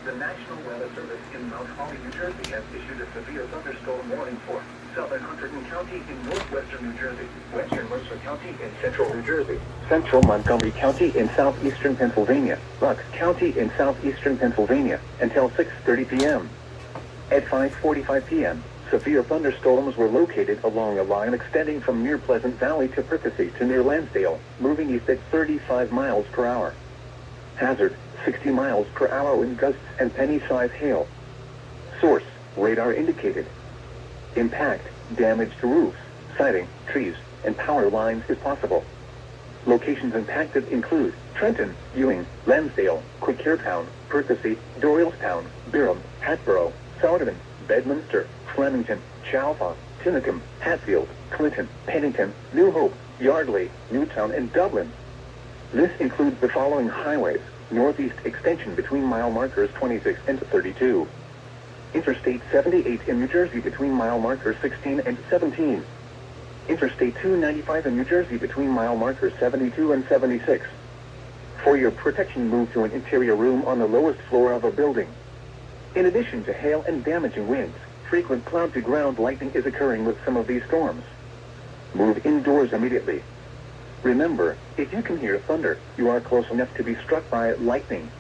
The National Weather Service in Mount Holly, New Jersey has issued a severe thunderstorm warning for southern Hunterdon County in northwestern New Jersey, western Mercer County in central New Jersey, central Montgomery County in southeastern Pennsylvania, Bucks County in southeastern Pennsylvania, until 6:30 p.m. At 5:45 p.m., severe thunderstorms were located along a line extending from near Pleasant Valley to Percy to near Lansdale, moving east at 35 miles per hour. Hazard, 60 miles per hour wind gusts and penny-size hail. Source, radar indicated. Impact, damage to roofs, siding, trees, and power lines is possible. Locations impacted include Trenton, Ewing, Lansdale, Quakertown, Percy, Doylestown, Byram, Hatboro, Souderton, Bedminster, Flemington, Chalfont, Tinicum, Hatfield, Clinton, Pennington, New Hope, Yardley, Newtown, and Dublin. This includes the following highways: northeast extension between mile markers 26 and 32. Interstate 78 in New Jersey between mile markers 16 and 17. Interstate 295 in New Jersey between mile markers 72 and 76. For your protection, move to an interior room on the lowest floor of a building. In addition to hail and damaging winds, frequent cloud-to-ground lightning is occurring with some of these storms. Move indoors immediately. Remember, if you can hear thunder, you are close enough to be struck by lightning.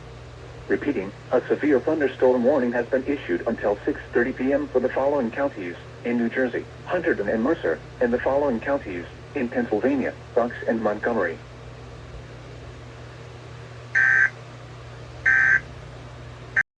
Repeating, a severe thunderstorm warning has been issued until 6:30 p.m. for the following counties in New Jersey, Hunterdon and Mercer, and the following counties in Pennsylvania, Bucks and Montgomery.